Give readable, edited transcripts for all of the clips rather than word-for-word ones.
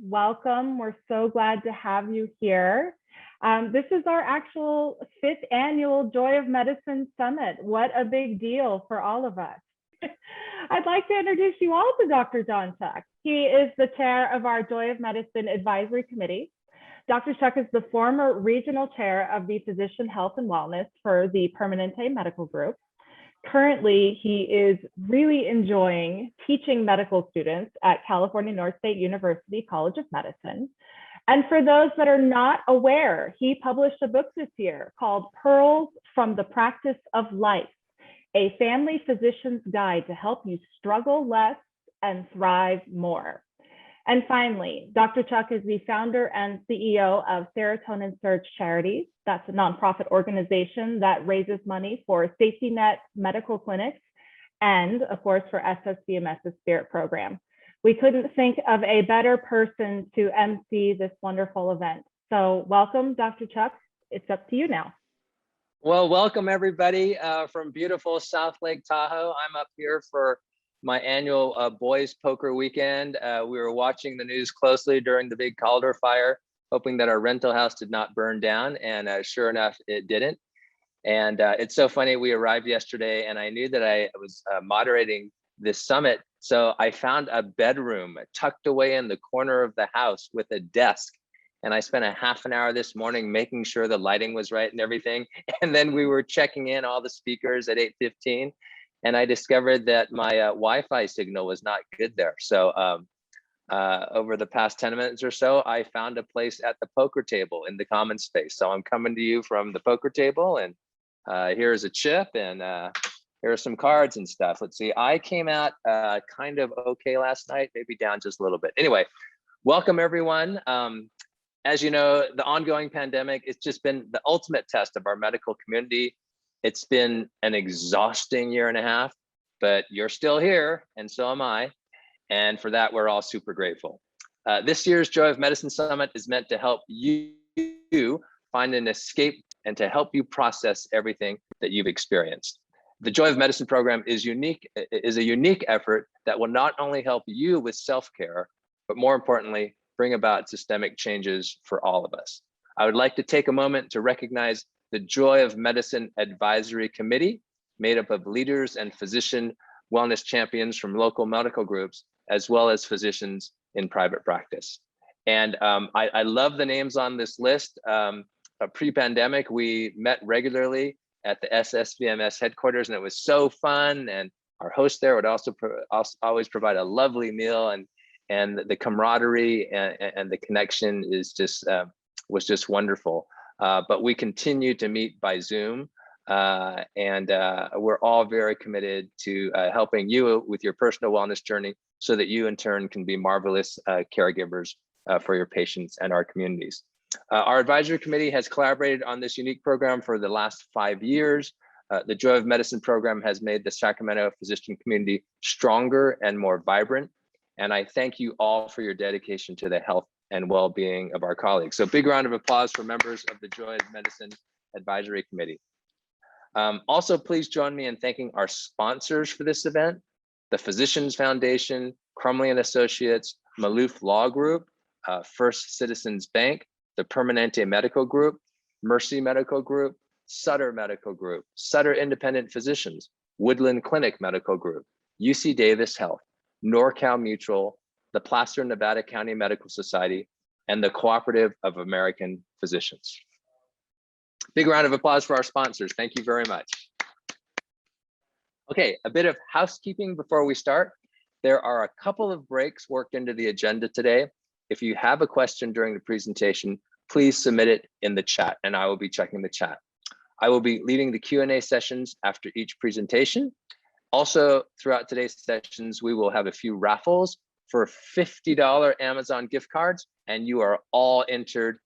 welcome. We're so glad to have you here. This is our actual 5th annual Joy of Medicine Summit. What a big deal for all of us. I'd like to introduce you all to Dr. John Chuck. He is the chair of our Joy of Medicine Advisory Committee. Dr. Chuck is the former regional chair of the Physician Health and Wellness for the Permanente Medical Group. Currently, he is really enjoying teaching medical students at California Northstate University College of Medicine. And for those that are not aware, he published a book this year called Pearls from the Practice of Life, a family physician's guide to help you struggle less and thrive more. And finally, Dr. Chuck is the founder and CEO of Serotonin Surge Charities. That's a nonprofit organization that raises money for safety net medical clinics and, of course, for SSVMS's Spirit program. We couldn't think of a better person to MC this wonderful event. So welcome, Dr. Chuck. It's up to you now. Well, welcome everybody from beautiful South Lake Tahoe. I'm up here for my annual boys poker weekend. We were watching the news closely during the big Calder fire, hoping that our rental house did not burn down, and sure enough, it didn't. And it's so funny, we arrived yesterday and I knew that I was moderating this summit. So I found a bedroom tucked away in the corner of the house with a desk. And I spent a half an hour this morning making sure the lighting was right and everything. And then we were checking in all the speakers at 8:15. And I discovered that my Wi-Fi signal was not good there. So over the past 10 minutes or so, I found a place at the poker table in the common space. So I'm coming to you from the poker table, and here's a chip, and here are some cards and stuff. Let's see, I came out kind of okay last night, maybe down just a little bit. Anyway, welcome everyone. As you know, the ongoing pandemic, it's just been the ultimate test of our medical community. It's been an exhausting year and a half, but you're still here, and so am I. And for that, we're all super grateful. This year's Joy of Medicine Summit is meant to help you find an escape and to help you process everything that you've experienced. The Joy of Medicine program is a unique effort that will not only help you with self-care, but more importantly, bring about systemic changes for all of us. I would like to take a moment to recognize the Joy of Medicine Advisory Committee, made up of leaders and physician wellness champions from local medical groups, as well as physicians in private practice. And I love the names on this list. Pre-pandemic, we met regularly at the SSVMS headquarters, and it was so fun. And our host there would also always provide a lovely meal, and the camaraderie and the connection is was just wonderful. But we continue to meet by Zoom, and we're all very committed to helping you with your personal wellness journey so that you in turn can be marvelous caregivers for your patients and our communities. Our advisory committee has collaborated on this unique program for the last 5 years. The Joy of Medicine program has made the Sacramento physician community stronger and more vibrant. And I thank you all for your dedication to the health and well-being of our colleagues. So big round of applause for members of the Joy of Medicine Advisory Committee. Also, please join me in thanking our sponsors for this event: the Physicians Foundation, Crumley and Associates, Maloof Law Group, First Citizens Bank, the Permanente Medical Group, Mercy Medical Group, Sutter Medical Group, Sutter Independent Physicians, Woodland Clinic Medical Group, UC Davis Health, NorCal Mutual, the Placer Nevada County Medical Society, and the Cooperative of American Physicians. Big round of applause for our sponsors. Thank you very much. Okay, a bit of housekeeping before we start. There are a couple of breaks worked into the agenda today. If you have a question during the presentation, please submit it in the chat, and I will be checking the chat. I will be leading the Q&A sessions after each presentation. Also, throughout today's sessions, we will have a few raffles for $50 Amazon gift cards, and you are all entered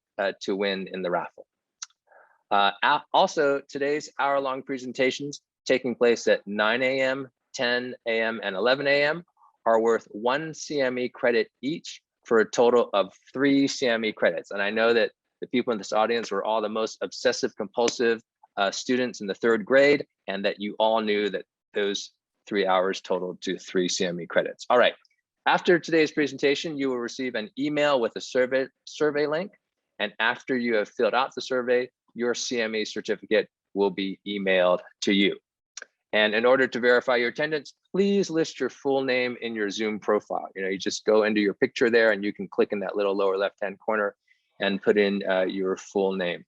to win in the raffle. Also, today's hour-long presentations taking place at 9 a.m., 10 a.m., and 11 a.m. are worth 1 CME credit each for a total of 3 CME credits. And I know that the people in this audience were all the most obsessive compulsive students in the 3rd grade, and that you all knew that those 3 hours totaled to 3 CME credits. All right, After today's presentation, you will receive an email with a survey link. And after you have filled out the survey, your CME certificate will be emailed to you. And in order to verify your attendance, please list your full name in your Zoom profile. You just go into your picture there and you can click in that little lower left-hand corner and put in your full name.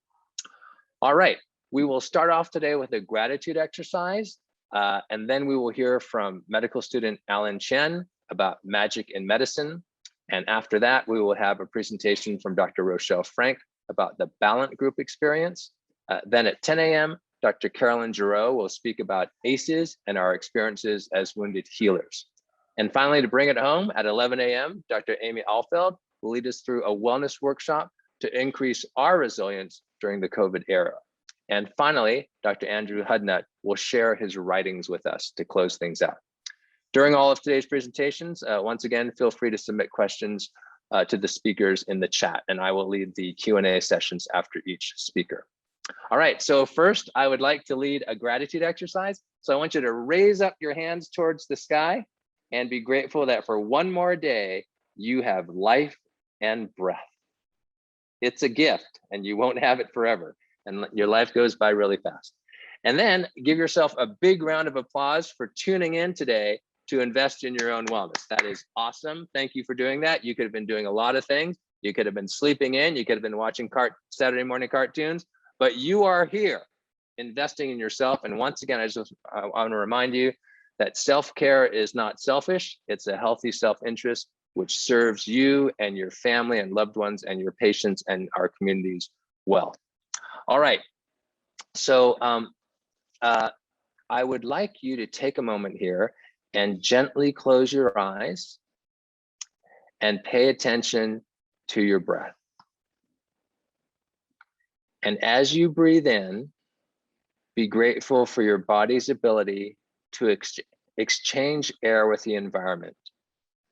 All right, we will start off today with a gratitude exercise, and then we will hear from medical student Alan Chen about magic in medicine. And after that, we will have a presentation from Dr. Rochelle Frank about the Ballant Group experience. Then at 10 a.m., Dr. Carolyn Giroux will speak about ACEs and our experiences as wounded healers. And finally, to bring it home, at 11 a.m., Dr. Amy Alfeld will lead us through a wellness workshop to increase our resilience during the COVID era. And finally, Dr. Andrew Hudnut will share his writings with us to close things out. During all of today's presentations, once again, feel free to submit questions to the speakers in the chat, and I will lead the Q&A sessions after each speaker. All right, so first, I would like to lead a gratitude exercise. So I want you to raise up your hands towards the sky and be grateful that for one more day, you have life and breath. It's a gift, and you won't have it forever, and your life goes by really fast. And then give yourself a big round of applause for tuning in today to invest in your own wellness. That is awesome. Thank you for doing that. You could have been doing a lot of things. You could have been sleeping in. You could have been watching Saturday morning cartoons, but you are here investing in yourself. And once again, I want to remind you that self-care is not selfish. It's a healthy self-interest, which serves you and your family and loved ones and your patients and our communities well. All right. So I would like you to take a moment here and gently close your eyes and pay attention to your breath. And as you breathe in, be grateful for your body's ability to exchange air with the environment,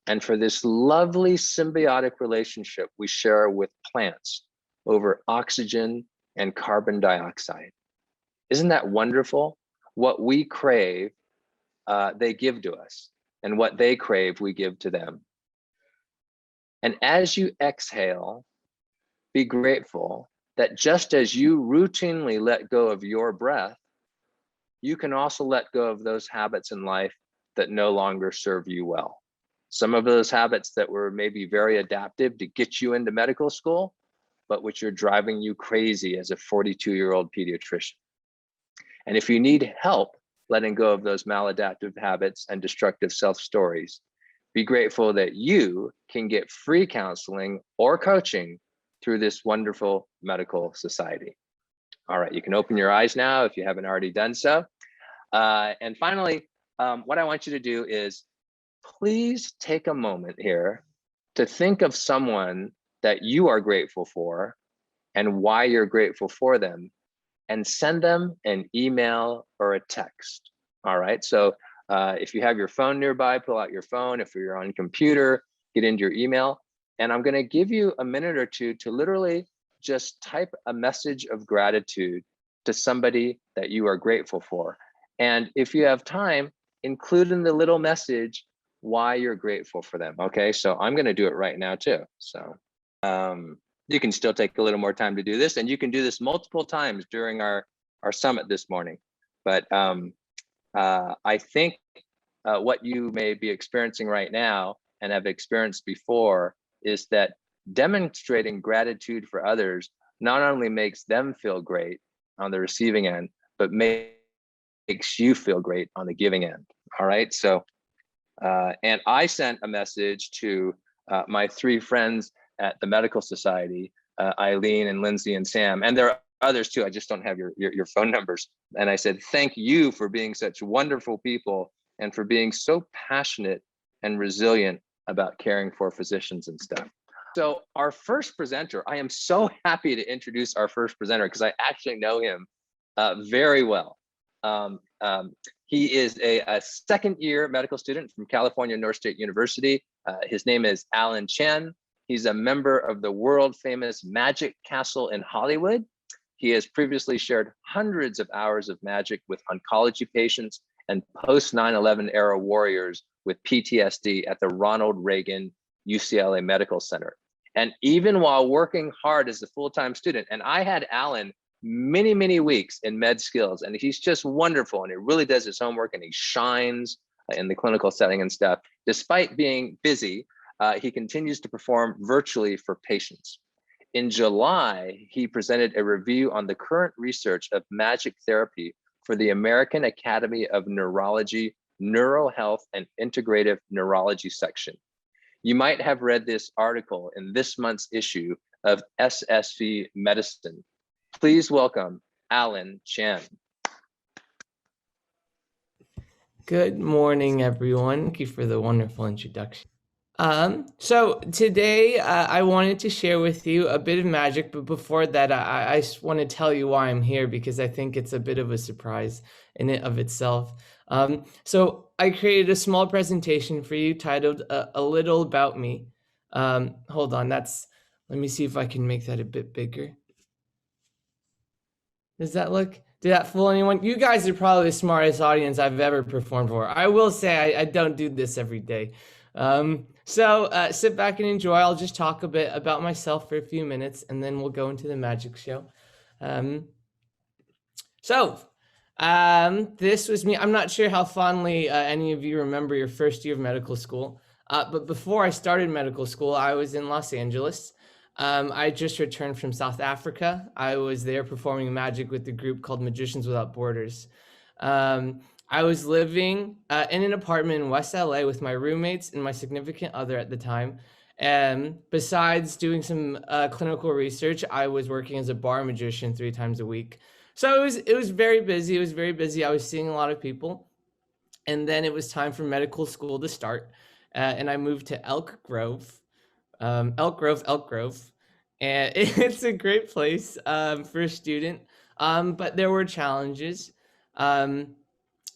and for this lovely symbiotic relationship we share with plants over oxygen and carbon dioxide. Isn't that wonderful? What we crave, they give to us, and what they crave, we give to them. And as you exhale, be grateful that just as you routinely let go of your breath, you can also let go of those habits in life that no longer serve you well. Some of those habits that were maybe very adaptive to get you into medical school, but which are driving you crazy as a 42-year-old pediatrician. And if you need help letting go of those maladaptive habits and destructive self-stories, be grateful that you can get free counseling or coaching through this wonderful medical society. All right, you can open your eyes now if you haven't already done so. And finally, what I want you to do is please take a moment here to think of someone that you are grateful for and why you're grateful for them, and send them an email or a text. All right, so if you have your phone nearby, pull out your phone. If you're on computer, get into your email. And I'm gonna give you a minute or two to literally just type a message of gratitude to somebody that you are grateful for. And if you have time, include in the little message why you're grateful for them, okay? So I'm gonna do it right now too. So you can still take a little more time to do this, and you can do this multiple times during our summit this morning. But I think what you may be experiencing right now and have experienced before is that demonstrating gratitude for others not only makes them feel great on the receiving end, but makes you feel great on the giving end. All right, so and I sent a message to my three friends at the Medical Society, Eileen and Lindsay and Sam, and there are others too, I just don't have your phone numbers. And I said, thank you for being such wonderful people and for being so passionate and resilient about caring for physicians and stuff. So our first presenter, I am so happy to introduce our first presenter because I actually know him very well. He is a second-year medical student from California Northstate University. His name is Alan Chen. He's a member of the world-famous Magic Castle in Hollywood. He has previously shared hundreds of hours of magic with oncology patients and post 9/11 era warriors with PTSD at the Ronald Reagan UCLA Medical Center. And even while working hard as a full-time student, and I had Alan many, many weeks in med skills, and he's just wonderful, and he really does his homework, and he shines in the clinical setting and stuff. Despite being busy, he continues to perform virtually for patients. In July, he presented a review on the current research of magic therapy for the American Academy of Neurology, Neurohealth, and Integrative Neurology section. You might have read this article in this month's issue of SSV Medicine. Please welcome Alan Chen. Good morning, everyone. Thank you for the wonderful introduction. So today I wanted to share with you a bit of magic, but before that, I just want to tell you why I'm here, because I think it's a bit of a surprise in and of itself. So I created a small presentation for you titled A Little About Me. Hold on, let me see if I can make that a bit bigger. Did that fool anyone? You guys are probably the smartest audience I've ever performed for. I will say I don't do this every day. So sit back and enjoy. I'll just talk a bit about myself for a few minutes, and then we'll go into the magic show. This was me. I'm not sure how fondly any of you remember your first year of medical school, but before I started medical school, I was in Los Angeles. I just returned from South Africa. I was there performing magic with a group called Magicians Without Borders. I was living in an apartment in West LA with my roommates and my significant other at the time. And besides doing some clinical research, I was working as a bar magician 3 times a week. So it was very busy. It was very busy. I was seeing a lot of people. And then it was time for medical school to start. And I moved to Elk Grove. Elk Grove. And it's a great place for a student. But there were challenges.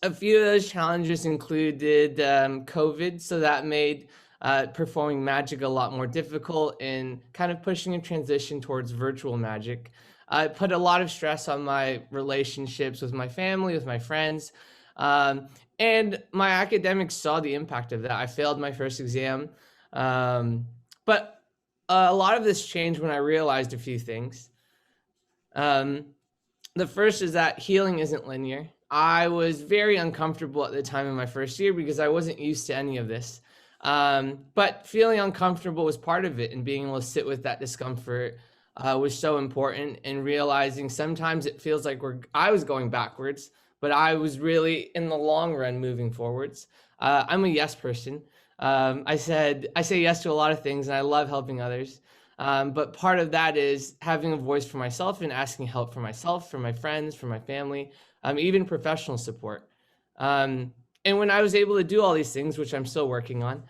A few of those challenges included COVID, so that made performing magic a lot more difficult and kind of pushing a transition towards virtual magic. It put a lot of stress on my relationships with my family, with my friends, and my academics saw the impact of that. I failed my first exam, but a lot of this changed when I realized a few things. The first is that healing isn't linear. I was very uncomfortable at the time in my first year because I wasn't used to any of this. But feeling uncomfortable was part of it, and being able to sit with that discomfort was so important, and realizing sometimes it feels like I was going backwards, but I was really in the long run moving forwards. I'm a yes person. I say yes to a lot of things, and I love helping others. But part of that is having a voice for myself and asking help for myself, for my friends, for my family, even professional support. And when I was able to do all these things, which I'm still working on,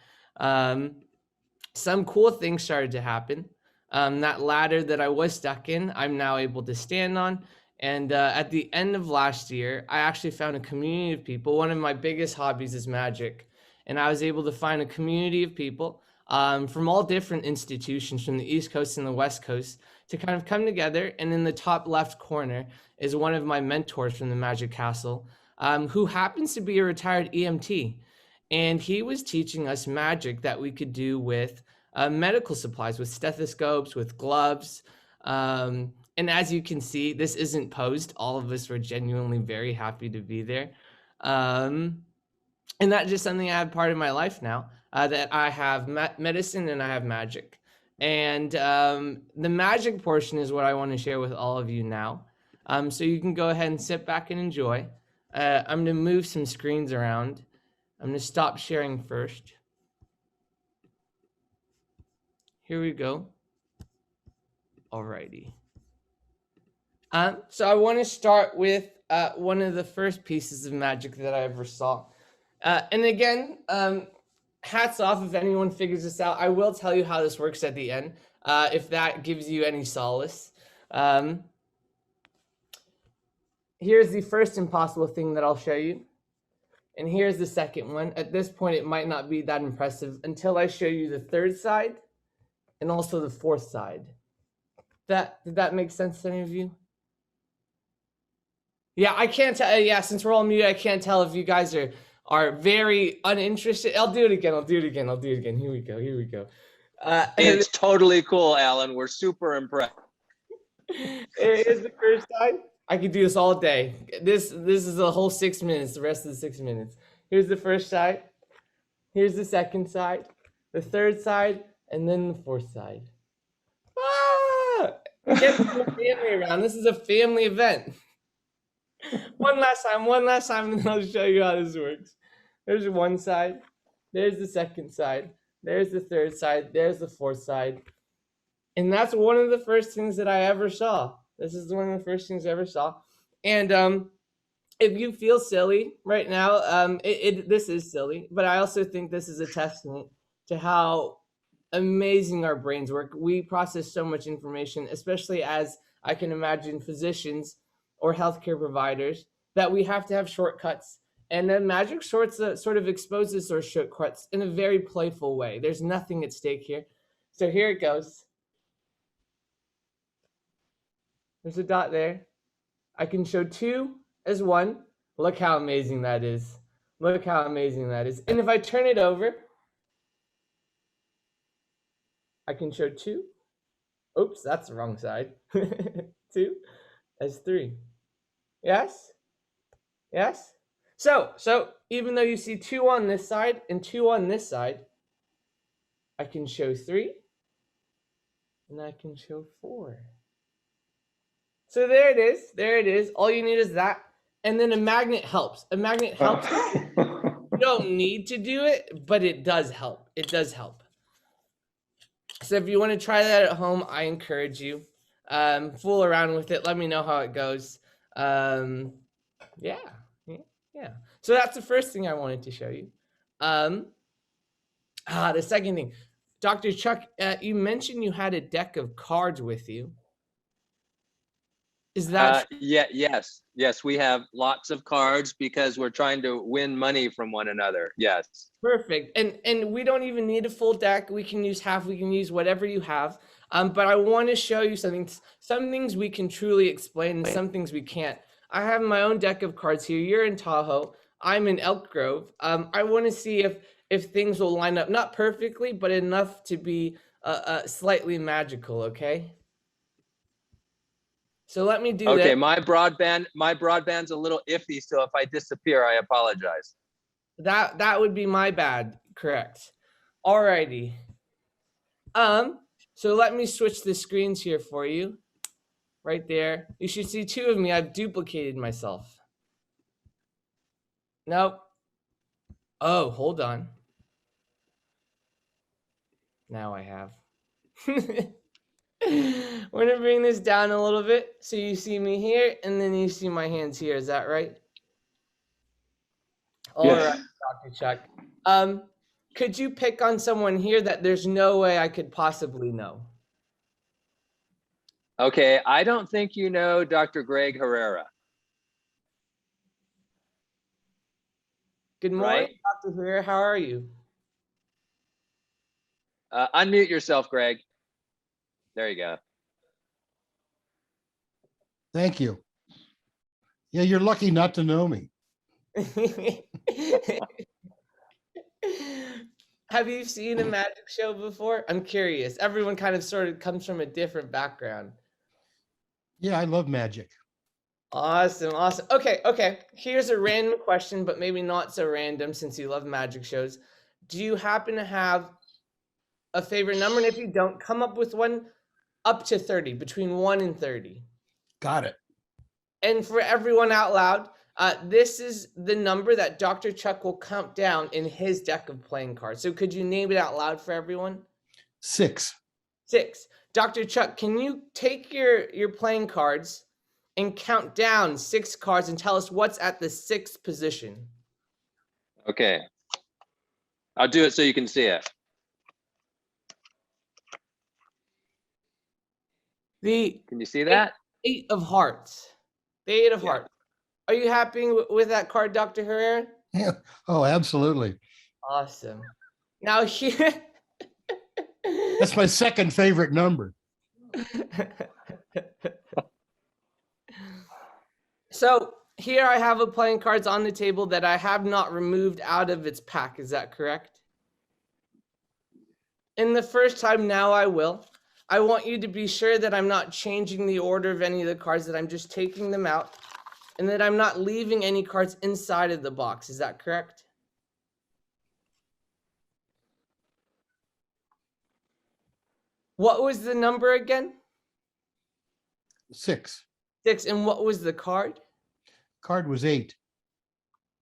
some cool things started to happen. That ladder that I was stuck in, I'm now able to stand on. And at the end of last year, I actually found a community of people. One of my biggest hobbies is magic. And I was able to find a community of people from all different institutions from the East Coast and the West Coast to kind of come together. And in the top left corner is one of my mentors from the Magic Castle, who happens to be a retired EMT. And he was teaching us magic that we could do with medical supplies, with stethoscopes, with gloves. And as you can see, this isn't posed. All of us were genuinely very happy to be there. And that's just something I have part of my life now, that I have medicine and I have magic. And the magic portion is what I want to share with all of you now. So you can go ahead and sit back and enjoy. I'm going to move some screens around. I'm going to stop sharing first. Here we go. Alrighty. So I want to start with one of the first pieces of magic that I ever saw. And again, hats off if anyone figures this out. I will tell you how this works at the end, if that gives you any solace. Here's the first impossible thing that I'll show you. And here's the second one. At this point, it might not be that impressive until I show you the third side and also the fourth side. Did that make sense to any of you? Yeah, I can't tell. Yeah, since we're all muted, I can't tell if you guys are are very uninterested. I'll do it again. Here we go. It's totally cool, Alan. We're super impressed. Here's the first side. I could do this all day. This is a whole 6 minutes, the rest of the 6 minutes. Here's the first side. Here's the second side, the third side, and then the fourth side. Get the family around. This is a family event. One last time, and then I'll show you how this works. There's one side. There's the second side. There's the third side. There's the fourth side. And that's one of the first things that I ever saw. This is one of the first things I ever saw. And if you feel silly right now, this is silly, but I also think this is a testament to how amazing our brains work. We process so much information, especially as I can imagine physicians or healthcare providers, that we have to have shortcuts. And then magic sort of exposes those shortcuts in a very playful way. There's nothing at stake here. So here it goes. There's a dot there. I can show 2 as 1. Look how amazing that is. Look how amazing that is. And if I turn it over, I can show 2. Oops, that's the wrong side. 2 as 3. Yes? Yes? So even though you see 2 on this side and 2 on this side, I can show 3 and I can show 4. So there it is. There it is. All you need is that. And then a magnet helps. A magnet helps. You don't need to do it, but it does help. It does help. So if you want to try that at home, I encourage you. Fool around with it. Let me know how it goes. Yeah. So that's the first thing I wanted to show you. The second thing, Dr. Chuck, you mentioned you had a deck of cards with you. Is that yes, we have lots of cards because we're trying to win money from one another. Yes. Perfect. And we don't even need a full deck. We can use half, we can use whatever you have. But I want to show you something. Some things we can truly explain and some things we can't. I have my own deck of cards here. You're in Tahoe. I'm in Elk Grove. I want to see if things will line up, not perfectly, but enough to be slightly magical, okay? So let me do that. Okay, my broadband's a little iffy, so if I disappear, I apologize. That would be my bad, correct. Alrighty. So let me switch the screens here for you. Right there. You should see 2 of me. I've duplicated myself. Nope. Oh, hold on. Now I have. We're gonna bring this down a little bit so you see me here and then you see my hands here. Is that right? All right, Dr. Chuck. Could you pick on someone here that there's no way I could possibly know? Okay, I don't think you know Dr. Greg Herrera. Good morning, right? Dr. Herrera. How are you? Unmute yourself, Greg. There you go. Thank you. Yeah, you're lucky not to know me. Have you seen a magic show before? I'm curious. Everyone kind of sort of comes from a different background. Yeah, I love magic. Awesome. Okay. Here's a random question, but maybe not so random since you love magic shows. Do you happen to have a favorite number? And if you don't, come up with one up to 30, between 1 and 30. Got it. And for everyone out loud, this is the number that Dr. Chuck will count down in his deck of playing cards. So could you name it out loud for everyone? 6. 6. Dr. Chuck, can you take your playing cards and count down 6 cards and tell us what's at the 6th position? Okay. I'll do it so you can see it. Can you see that? 8 of hearts. The 8 of hearts. Are you happy with that card, Dr. Herrera? Yeah. Oh, absolutely. Awesome. Now here. That's my second favorite number. So here I have a playing cards on the table that I have not removed out of its pack. Is that correct? And the first time now I will. I want you to be sure that I'm not changing the order of any of the cards, that I'm just taking them out, and that I'm not leaving any cards inside of the box. Is that correct? What was the number again? 6. 6. And what was the card? Card was 8.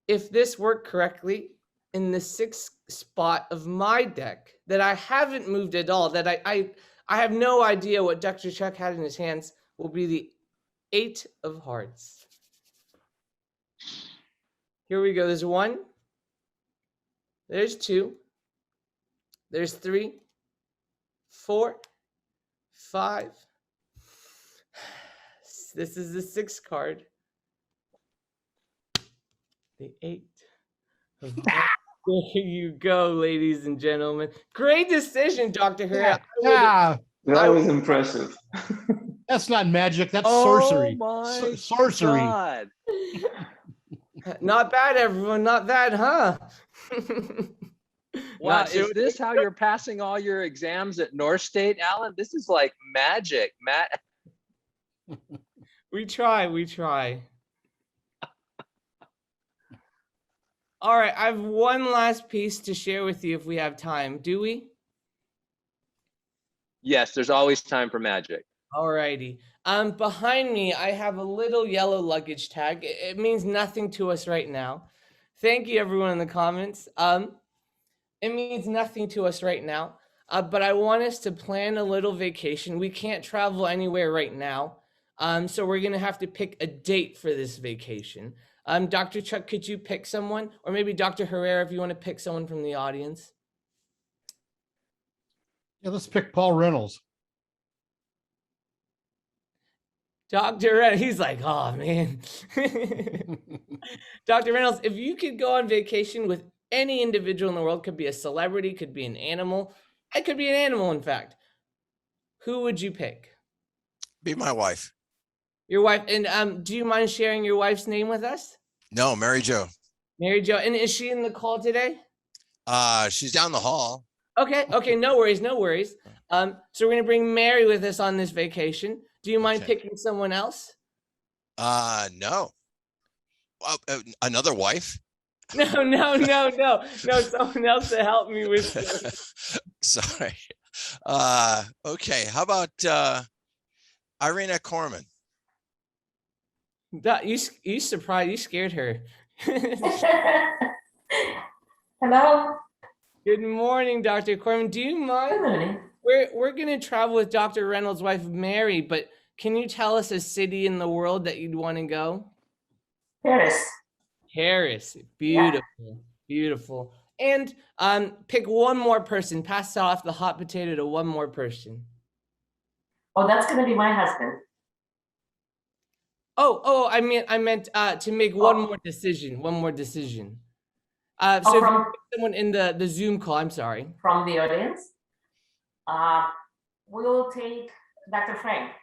If this worked correctly, in the 6th spot of my deck that I haven't moved at all, that I have no idea what Dr. Chuck had in his hands, will be the 8 of hearts. Here we go. There's 1. There's 2. There's 3, 4, 5. This is the 6th card. The 8 of hearts. There you go, ladies and gentlemen. Great decision, Dr. Herrera. Yeah, That was impressive. that's not magic. That's Oh sorcery. my Sorcery. God. Not bad, everyone. Not bad, huh? Wow, Not sure is this how you're passing all your exams at Northstate, Alan? This is like magic, Matt. We try. All right, I have one last piece to share with you if we have time. Do we? Yes, there's always time for magic. All righty. Behind me, I have a little yellow luggage tag. It means nothing to us right now. Thank you, everyone in the comments. It means nothing to us right now, but I want us to plan a little vacation. We can't travel anywhere right now, so we're gonna have to pick a date for this vacation. Dr. Chuck, could you pick someone? Or maybe Dr. Herrera, if you want to pick someone from the audience. Yeah, let's pick Paul Reynolds. Dr. Reynolds, he's like, oh man. Dr. Reynolds, if you could go on vacation with any individual in the world, could be a celebrity, could be an animal. It could be an animal, in fact. Who would you pick? Be my wife. Your wife. And do you mind sharing your wife's name with us? No, Mary Jo. Mary Jo. And is she in the call today? She's down the hall. Okay, no worries. So we're gonna bring Mary with us on this vacation. Do you mind picking someone else? No. Another wife? No, someone else to help me with this. Sorry. Okay, how about Irina Corman? You surprised, you scared her. Hello. Good morning, Dr. Corman. Do you mind? Good morning. We're gonna travel with Dr. Reynolds' wife, Mary, but can you tell us a city in the world that you'd want to go? Paris. Beautiful. And pick one more person. Pass off the hot potato to one more person. Oh, that's gonna be my husband. Oh, I meant to make one more decision. So if you pick someone in the Zoom call, I'm sorry. From the audience, we'll take Dr. Frank.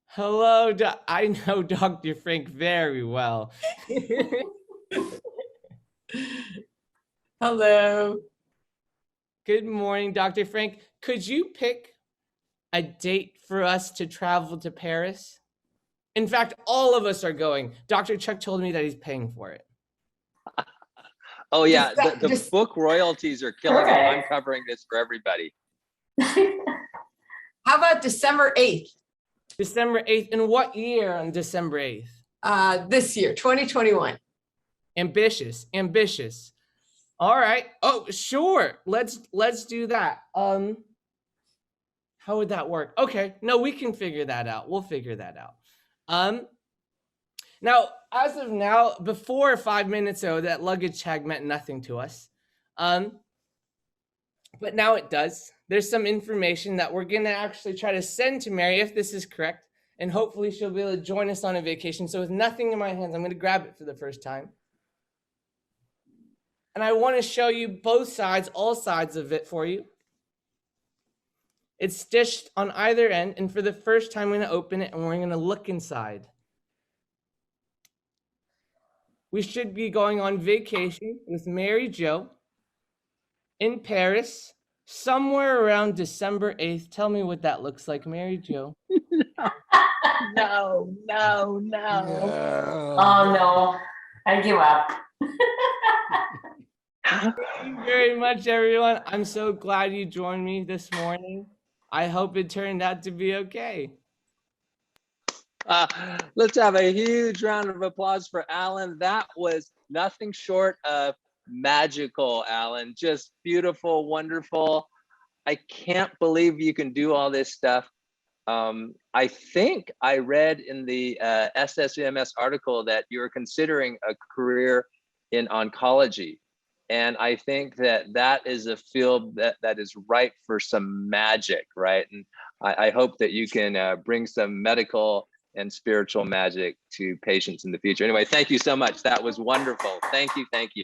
Hello, I know Dr. Frank very well. Hello. Good morning, Dr. Frank. Could you pick a date for us to travel to Paris? In fact, all of us are going. Dr. Chuck told me that he's paying for it. Oh yeah, the book royalties are killing me. I'm covering this for everybody. How about December 8th? December 8th. And what year on December 8th? This year, 2021. Ambitious. All right. Oh, sure. Let's do that. How would that work? Okay. No, we can figure that out. We'll figure that out. Now, as of now, before 5 minutes ago, that luggage tag meant nothing to us. But now it does. There's some information that we're gonna actually try to send to Mary if this is correct, and hopefully she'll be able to join us on a vacation. So with nothing in my hands, I'm gonna grab it for the first time. And I wanna show you both sides, all sides of it for you. It's stitched on either end, and for the first time, I'm gonna open it and we're gonna look inside. we should be going on vacation with Mary Jo in Paris somewhere around December 8th. Tell me what that looks like, Mary Jo. No, no, no. Yeah. Oh, no. I give up. Thank you very much, everyone. I'm so glad you joined me this morning. I hope it turned out to be okay. Let's have a huge round of applause for Alan. That was nothing short of magical, Alan. Just beautiful, wonderful. I can't believe you can do all this stuff. I think I read in the SSVMS article that you're considering a career in oncology. And I think that that is a field that is ripe for some magic, right? And I hope that you can bring some medical and spiritual magic to patients in the future. Anyway, thank you so much. That was wonderful. Thank you. Thank you.